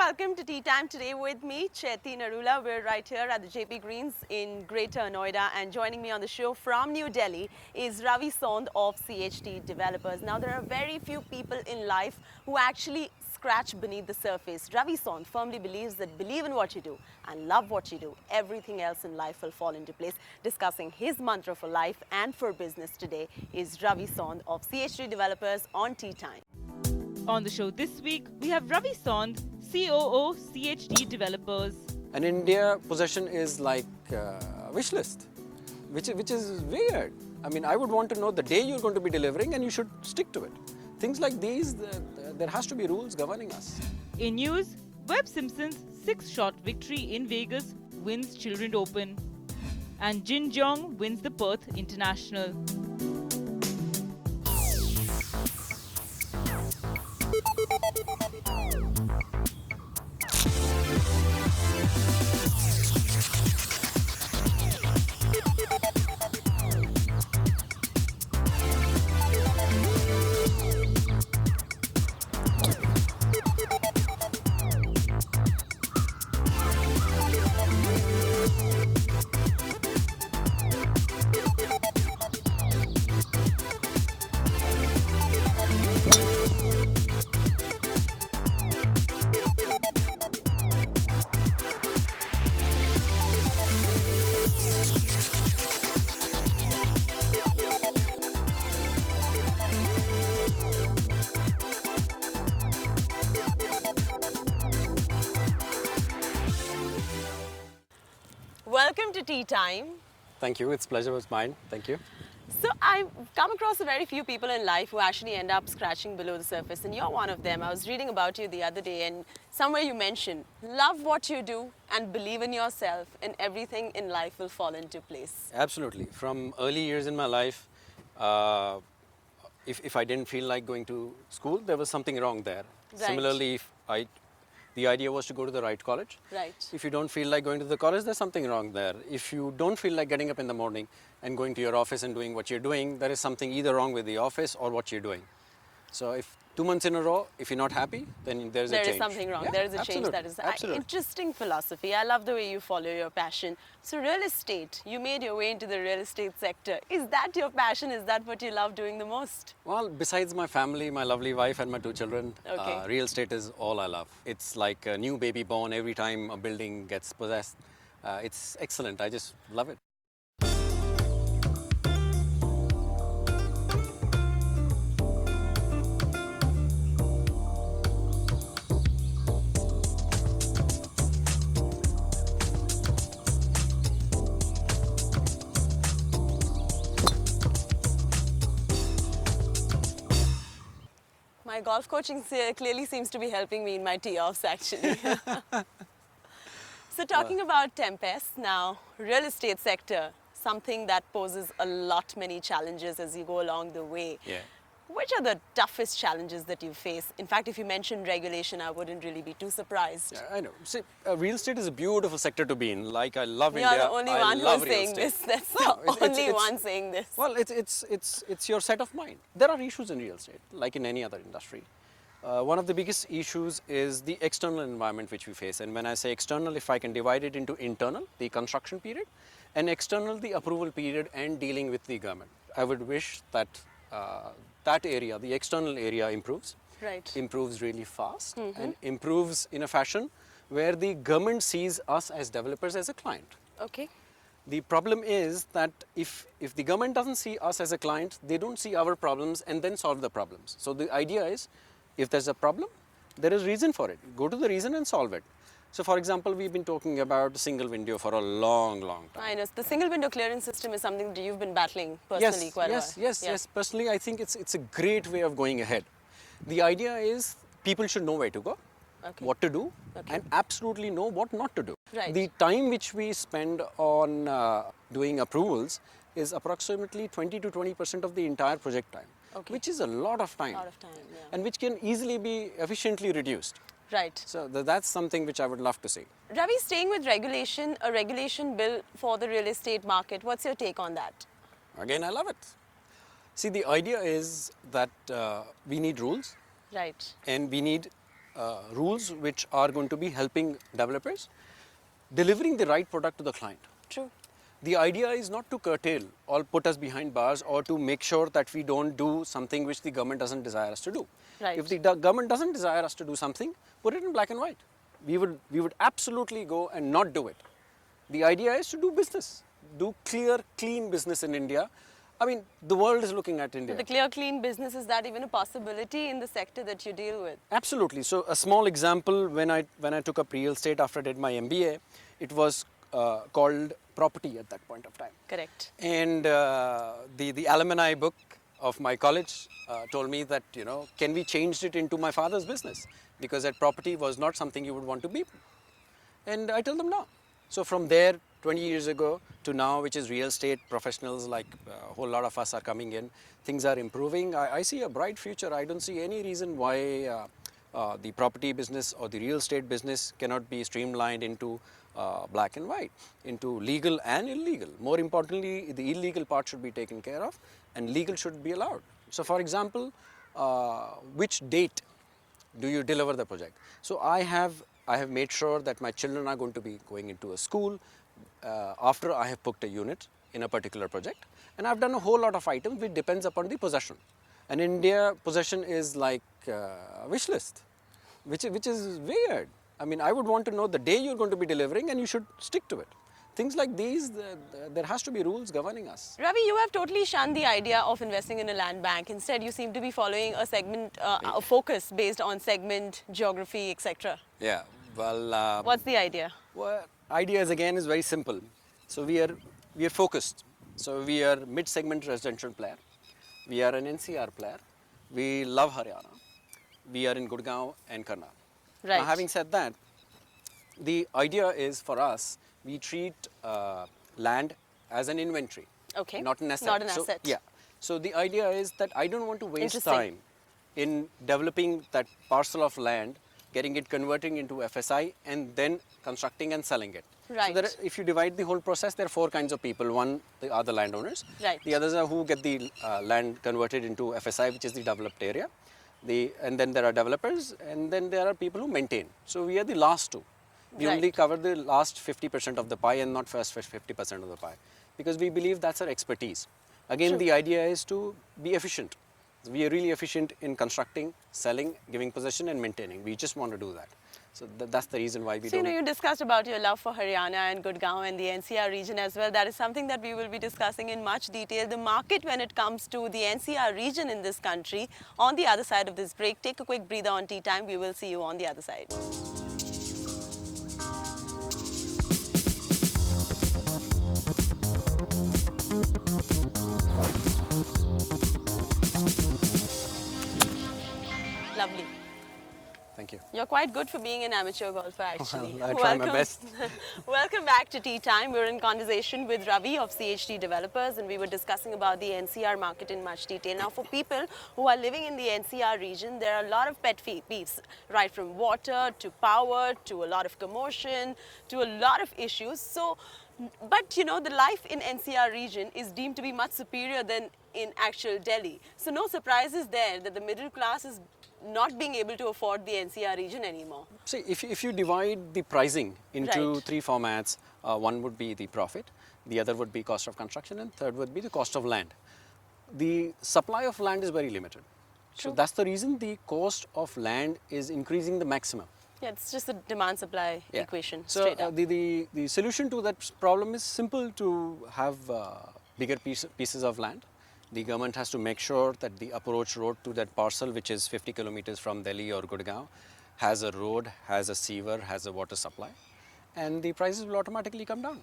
welcome to Tea Time. Today with me, Chaiti Narula. We're right here at the JP Greens in Greater Noida, and joining me on the show from New Delhi is Ravi Saund of CHD Developers. Now, there are very few people in life who actually scratch beneath the surface. Ravi Saund firmly believes that believe in what you do and love what you do, everything else in life will fall into place. Discussing his mantra for life and for business today is Ravi Saund of CHD Developers on Tea Time. On the show this week, we have Ravi Saund, COO, CHD Developers. An India possession is like a wish list, which is weird. I mean, I would want to know the day you're going to be delivering and you should stick to it. Things like these, there has to be rules governing us. In news, Webb Simpson's 6-shot victory in Vegas wins Children Open. And Jin Jeong wins the Perth International. Welcome to Tea Time. Thank you. It's pleasure was mine. Thank you. So I've come across a very few people in life who actually end up scratching below the surface, and you're one of them. I was reading about you the other day, and somewhere you mentioned, love what you do and believe in yourself, and everything in life will fall into place. Absolutely. From early years in my life, if I didn't feel like going to school, there was something wrong there. Right. Similarly, the idea was to go to the right college. Right. If you don't feel like going to the college, there's something wrong there. If you don't feel like getting up in the morning and going to your office and doing what you're doing, there is something either wrong with the office or what you're doing. So if 2 months in a row, if you're not happy, then there's a change. There is something wrong. Yeah, There is a absolutely. change. That is Absolutely. interesting philosophy. I love the way you follow your passion. So real estate, you made your way into the real estate sector. Is that your passion? Is that what you love doing the most? Well, besides my family, my lovely wife and my 2 children, Okay. real estate is all I love. It's like a new baby born every time a building gets possessed. It's excellent. I just love it. My golf coaching clearly seems to be helping me in my tee-offs, actually. So talking about Tempest now, real estate sector, something that poses a lot many challenges as you go along the way. Yeah. Which are the toughest challenges that you face? In fact, if you mentioned regulation, I wouldn't really be too surprised. Yeah, I know. See, real estate is a beautiful sector to be in. Like, I love You're India. the only I one love who's real saying estate. this. That's No, the only one saying this. Well, it's your set of mind. There are issues in real estate, like in any other industry. One of the biggest issues is the external environment which we face. And when I say external, if I can divide it into internal, the construction period, and external, the approval period and dealing with the government. I would wish that that area, the external area, improves. Right. Improves really fast and improves in a fashion where the government sees us as developers as a client. Okay. The problem is that if the government doesn't see us as a client, they don't see our problems and then solve the problems. So the idea is, if there's a problem, there is reason for it. Go to the reason and solve it. So for example, we've been talking about single window for a long, long time. I know. The single window clearance system is something that you've been battling personally quite a while. Yes. Personally, I think it's a great way of going ahead. The idea is people should know where to go, Okay. what to do, Okay. and absolutely know what not to do. Right. The time which we spend on doing approvals is approximately 20 to 20% of the entire project time, Okay. which is a lot of time, Yeah. and which can easily be efficiently reduced. Right. So that's something which I would love to see. Ravi, staying with regulation, a regulation bill for the real estate market, what's your take on that? Again, I love it. See, the idea is that we need rules Right. and we need rules which are going to be helping developers delivering the right product to the client. True. The idea is not to curtail or put us behind bars or to make sure that we don't do something which the government doesn't desire us to do. Right. If the government doesn't desire us to do something, put it in black and white. We would absolutely go and not do it. The idea is to do business, do clear, clean business in India. I mean, the world is looking at India. The clear, clean business, is that even a possibility in the sector that you deal with? Absolutely. So a small example, when I took up real estate after I did my MBA, it was called property at that point of time. Correct. And the alumni book of my college told me that, can we change it into my father's business? Because that property was not something you would want to be. And I told them no. So from there, 20 years ago to now, which is real estate professionals, like a whole lot of us are coming in, things are improving. I see a bright future. I don't see any reason why the property business or the real estate business cannot be streamlined into black and white, into legal and illegal. More importantly, the illegal part should be taken care of and legal should be allowed. So for example, which date do you deliver the project? So I have made sure that my children are going to be going into a school after I have booked a unit in a particular project, and I've done a whole lot of items which depends upon the possession. And in India, possession is like a wish list, which is weird. I mean, I would want to know the day you're going to be delivering and you should stick to it. Things like these, there has to be rules governing us. Ravi, you have totally shunned the idea of investing in a land bank. Instead, you seem to be following a segment, a focus based on segment, geography, etc. Yeah, well... What's the idea? Well, idea is very simple. So we are focused. So we are mid-segment residential player. We are an NCR player. We love Haryana. We are in Gurgaon and Karnal. Right. Now, having said that, the idea is for us, we treat land as an inventory, Okay. not an asset. Not an So, asset. yeah. So the idea is that I don't want to waste Interesting. time in developing that parcel of land, getting it converting into FSI, and then constructing and selling it. Right. So if you divide the whole process, there are four kinds of people. One, are the landowners. Right. The others are who get the land converted into FSI, which is the developed area. And then there are developers, and then there are people who maintain. So we are the last two. We Right. only cover the last 50% of the pie and not first 50% of the pie, because we believe that's our expertise. Again, True. the idea is to be efficient. We are really efficient in constructing, selling, giving possession and maintaining. We just want to do that. So that's the reason why we So, don't... you discussed about your love for Haryana and Gurgaon and the NCR region as well. That is something that we will be discussing in much detail. The market when it comes to the NCR region in this country. On the other side of this break, take a quick breather on tea time. We will see you on the other side. Lovely. Thank you. You're quite good for being an amateur golfer, actually. Well, I try my best. Welcome back to Tea Time. We're in conversation with Ravi of CHD Developers, and we were discussing about the NCR market in much detail. Now, for people who are living in the NCR region, there are a lot of pet peeves, right from water to power to a lot of commotion to a lot of issues. So, but the life in NCR region is deemed to be much superior than in actual Delhi. So, no surprises there that the middle class is not being able to afford the NCR region anymore. See, if you divide the pricing into Right. three formats, one would be the profit, the other would be cost of construction, and third would be the cost of land. The supply of land is very limited. So True. that's the reason the cost of land is increasing the maximum. Yeah, it's just a demand-supply Yeah. equation, So straight up. the solution to that problem is simple: to have bigger pieces of land. The government has to make sure that the approach road to that parcel, which is 50 kilometers from Delhi or Gurgaon, has a road, has a sewer, has a water supply, and the prices will automatically come down.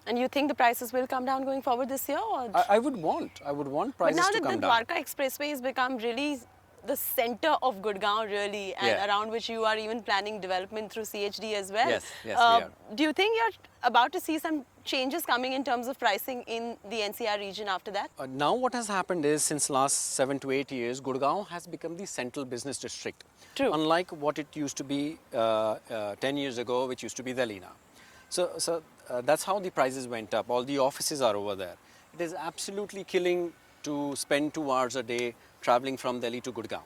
And you think the prices will come down going forward this year? Or? I would want But prices now to that the come down. Dwarka Expressway has become really the center of Gurgaon, really, and Yeah. around which you are even planning development through CHD as well. Yes, yes, we are. Do you think you're about to see some changes coming in terms of pricing in the NCR region after that? Now what has happened is, since last 7 to 8 years, Gurgaon has become the central business district. True. Unlike what it used to be 10 years ago, which used to be Delhi now. So that's how the prices went up. All the offices are over there. It is absolutely killing to spend 2 hours a day traveling from Delhi to Gurgaon.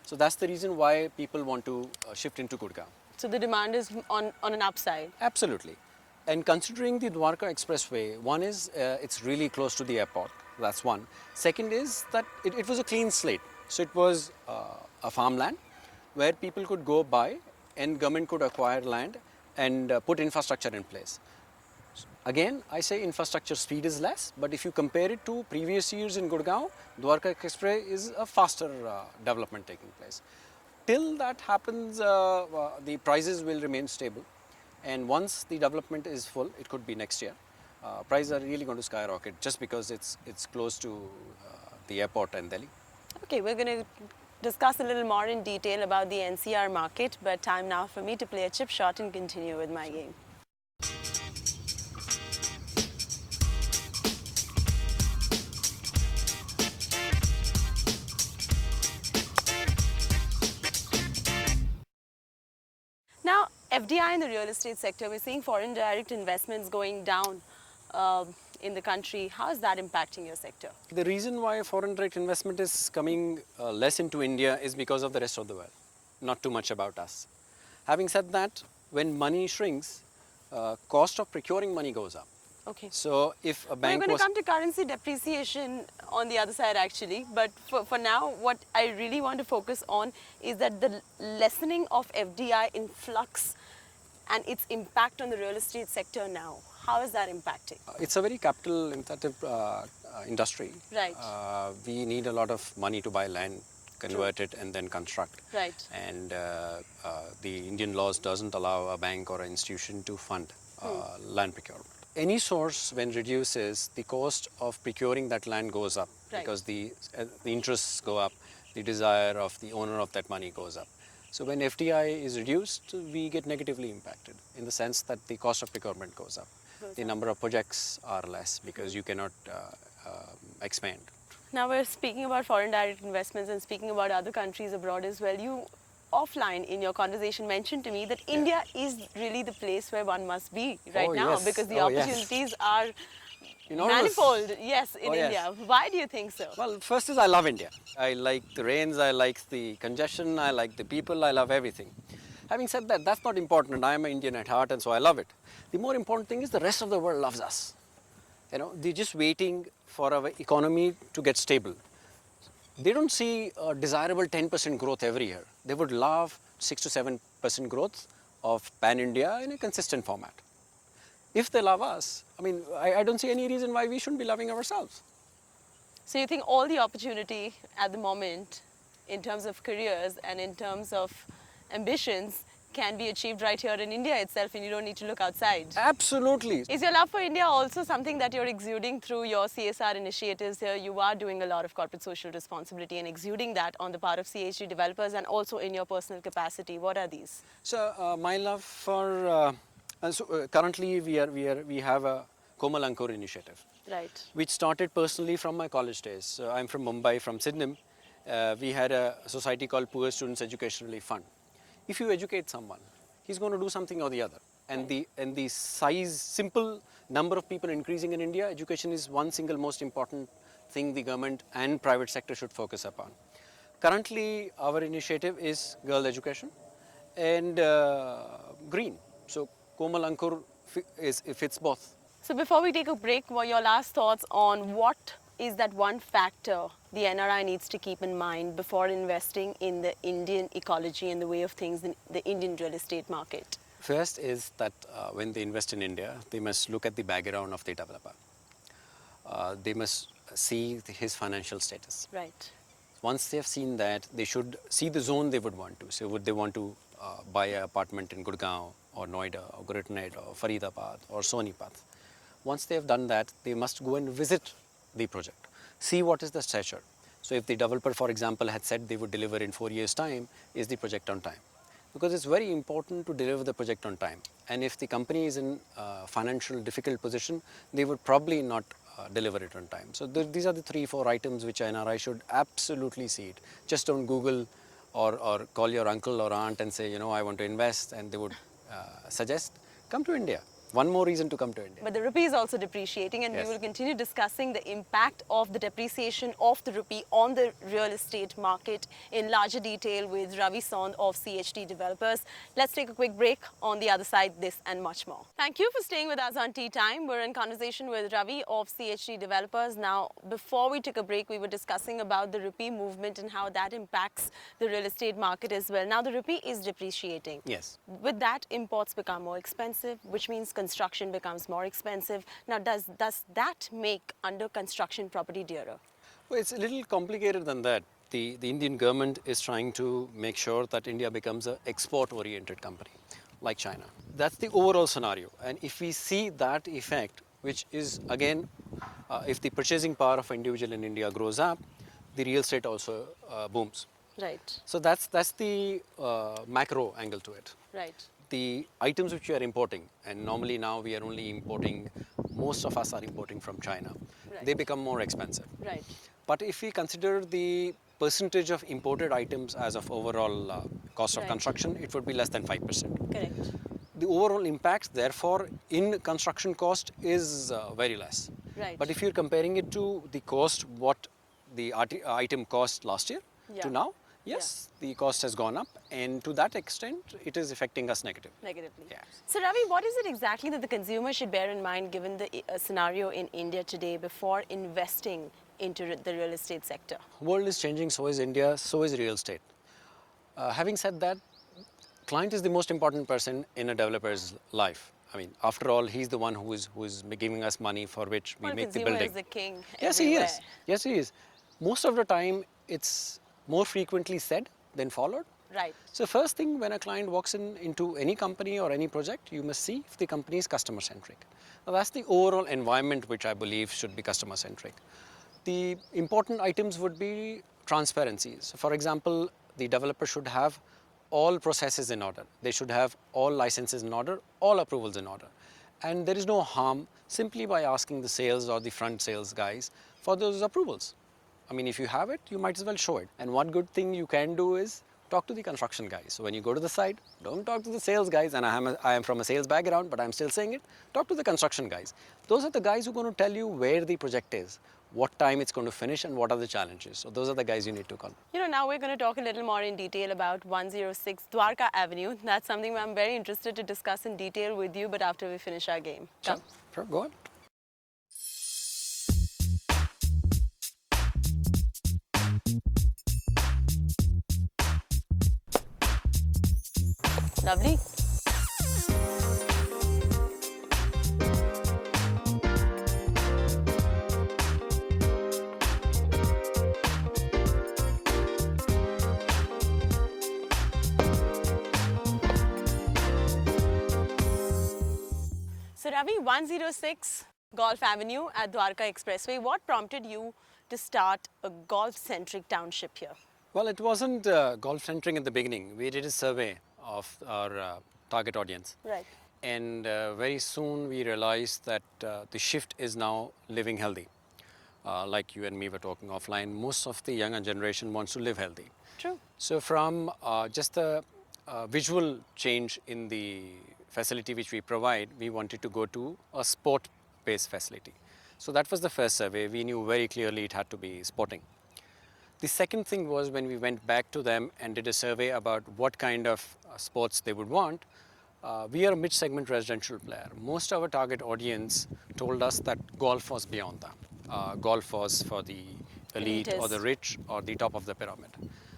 So that's the reason why people want to shift into Gurgaon. So the demand is on an upside. Absolutely. And considering the Dwarka Expressway, one is it's really close to the airport. That's one. Second is that it was a clean slate. So it was a farmland where people could go buy and government could acquire land and put infrastructure in place. Again, I say infrastructure speed is less, but if you compare it to previous years in Gurgaon, Dwarka Expressway is a faster development taking place. Till that happens, the prices will remain stable. And once the development is full, it could be next year, prices are really going to skyrocket just because it's close to the airport and Delhi. Okay, we're going to discuss a little more in detail about the NCR market, but time now for me to play a chip shot and continue with my game. Now, FDI in the real estate sector, we're seeing foreign direct investments going down in the country. How is that impacting your sector? The reason why foreign direct investment is coming less into India is because of the rest of the world, not too much about us. Having said that, when money shrinks, cost of procuring money goes up. Okay. So if a bank We're going to come to currency depreciation on the other side actually, but for now what I really want to focus on is that the lessening of FDI influx and its impact on the real estate sector now. How is that impacting? It's a very capital intensive industry. Right. We need a lot of money to buy land, convert it and then construct. Right. And the Indian laws doesn't allow a bank or an institution to fund land procurement. Any source when reduces, the cost of procuring that land goes up. Right. Because the interests go up, the desire of the owner of that money goes up. So when FDI is reduced, we get negatively impacted in the sense that the cost of procurement goes up. The number of projects are less because you cannot expand. Now we're speaking about foreign direct investments and speaking about other countries abroad as well. You offline in your conversation mentioned to me that India is really the place where one must be right now yes. because the Yes. opportunities are Enormous. manifold, yes, in Yes. India. Why do you think so? Well, first is I love India. I like the rains, I like the congestion, I like the people, I love everything. Having said that, that's not important. I am an Indian at heart and so I love it. The more important thing is the rest of the world loves us. You know, they're just waiting for our economy to get stable. They don't see a desirable 10% growth every year. They would love 6 to 7% growth of pan-India in a consistent format. If they love us, I mean, I don't see any reason why we shouldn't be loving ourselves. So you think all the opportunity at the moment in terms of careers and in terms of ambitions can be achieved right here in India itself and you don't need to look outside? Absolutely. Is your love for India also something that you're exuding through your CSR initiatives here? You are doing a lot of corporate social responsibility and exuding that on the part of CHD developers and also in your personal capacity. What are these? So my love for currently we have a Komal Ankur initiative, Right. which started personally from my college days. So I'm from Mumbai, from Sydney. We had a society called Poor Students Education Relief Fund. If you educate someone, he's going to do something or the other. And the simple number of people increasing in India, education is one single most important thing the government and private sector should focus upon. Currently, our initiative is girl education and green. So Komal Ankur fits both. So before we take a break, what are your last thoughts on what is that one factor the NRI needs to keep in mind before investing in the Indian ecology and the way of things in the Indian real estate market? First is that when they invest in India, they must look at the background of the developer. They must see his financial status. Right. Once they have seen that, they should see the zone they would want to. So would they want to buy an apartment in Gurgaon or Noida or Greater Noida or Faridabad or Sonipat. Once they have done that, they must go and visit the project, see what is the stature. So if the developer, for example, had said they would deliver in 4 years' time, is the project on time? Because it's very important to deliver the project on time. And if the company is in a financial difficult position, they would probably not deliver it on time. So these are the 3-4 items which an NRI should absolutely see it. Just don't Google or call your uncle or aunt and say, you know, I want to invest, and they would suggest, come to India. one more reason to come to India. But the rupee is also depreciating, and Yes. we will continue discussing the impact of the depreciation of the rupee on the real estate market in larger detail with Ravi Saund of CHD Developers. Let's take a quick break. On the other side, this and much more. Thank you for staying with us on Tea Time. We're in conversation with Ravi of CHD Developers. Now, before we took a break, we were discussing about the rupee movement and how that impacts the real estate market as well. Now, the rupee is depreciating. Yes. With that, imports become more expensive, which means construction becomes more expensive. Now, does that make under construction property dearer? Well, it's a little complicated than that. The Indian government is trying to make sure that India becomes an export-oriented company, like China. That's the overall scenario. And if we see that effect, which is again, if the purchasing power of an individual in India grows up, the real estate also booms. Right, So that's the macro angle to it. right. The items which we are importing, and normally now we are only importing, most of us are importing from China, Right. they become more expensive. Right. But if we consider the percentage of imported items as of overall cost of Right. construction, it would be less than 5%. Correct. The overall impact, therefore, in construction cost is very less. Right. But if you're comparing it to the cost, what the item cost last year Yeah. to now, yes, the cost has gone up, and to that extent, it is affecting us negatively. Negatively. Yeah. So, Ravi, what is it exactly that the consumer should bear in mind given the scenario in India today before investing into the real estate sector? World is changing, so is India, so is real estate. Having said that, client is the most important person in a developer's life. I mean, after all, he's the one who is giving us money for which we Well, make the consumer building. is the king. Yes, he is. everywhere. Yes, he is. Most of the time, it's more frequently said than followed. Right. So first thing, when a client walks into any company or any project, you must see if the company is customer-centric. Now, that's the overall environment which I believe should be customer-centric. The important items would be transparency. So for example, the developer should have all processes in order. They should have all licenses in order, all approvals in order. And there is no harm simply by asking the sales or the front sales guys for those approvals. I mean, if you have it, you might as well show it. And one good thing you can do is talk to the construction guys. So when you go to the site, don't talk to the sales guys. And I am from a sales background, but I'm still saying it. Talk to the construction guys. Those are the guys who are going to tell you where the project is, what time it's going to finish, and what are the challenges. So those are the guys you need to call. You know, now we're going to talk a little more in detail about 106 Dwarka Avenue. That's something I'm very interested to discuss in detail with you, but after we finish our game. Come. Sure, go on. Lovely. So Ravi, 106 Golf Avenue at Dwarka Expressway, what prompted you to start a golf-centric township here? Well, it wasn't golf-centric in the beginning. We did a survey of our target audience. Right. And very soon we realized that the shift is now living healthy. Like you and me were talking offline, most of the younger generation wants to live healthy. True. So from just a visual change in the facility which we provide, we wanted to go to a sport-based facility. So that was the first survey. We knew very clearly it had to be sporting. The second thing was when we went back to them and did a survey about what kind of sports they would want. We are a mid-segment residential player. Most of our target audience told us that golf was beyond that. Golf was for the elite or the rich or the top of the pyramid.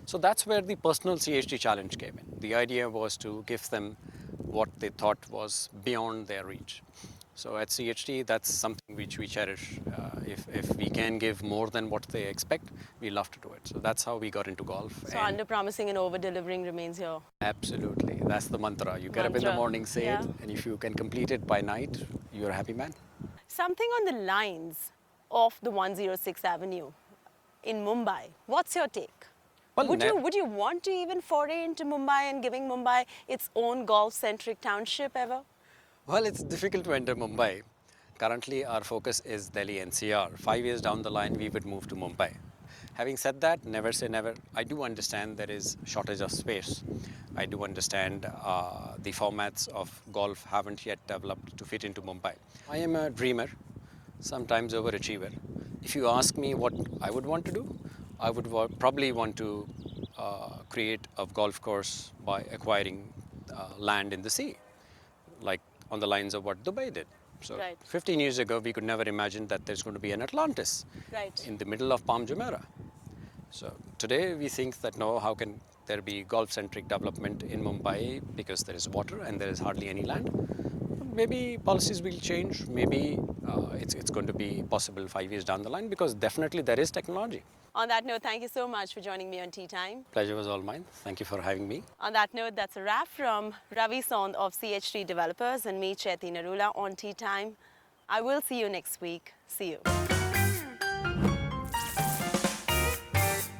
So that's where the personal CHD challenge came in. The idea was to give them what they thought was beyond their reach. So at CHD, that's something which we cherish. If we can give more than what they expect, we love to do it. So that's how we got into golf. So under-promising and over-delivering remains here. Absolutely. That's the mantra. You get up in the morning, say it, and if you can complete it by night, you're a happy man. Something on the lines of the 106 Avenue in Mumbai. What's your take? Well, Would you want to even foray into Mumbai and giving Mumbai its own golf-centric township ever? Well, it's difficult to enter Mumbai. Currently, our focus is Delhi NCR. 5 years down the line, we would move to Mumbai. Having said that, never say never. I do understand there is shortage of space. I do understand the formats of golf haven't yet developed to fit into Mumbai. I am a dreamer, sometimes overachiever. If you ask me what I would want to do, I would probably want to create a golf course by acquiring land in the sea, like on the lines of what Dubai did. So Right. 15 years ago, we could never imagine that there's going to be an Atlantis Right. in the middle of Palm Jumeirah. So today we think that no, how can there be golf-centric development in Mumbai because there is water and there is hardly any land? Maybe policies will change. Maybe it's going to be possible 5 years down the line because definitely there is technology. On that note, thank you so much for joining me on Tea Time. Pleasure was all mine. Thank you for having me. On that note, that's a wrap from Ravi Saund of CHD Developers and me, Chaiti Narula, on Tea Time. I will see you next week. See you.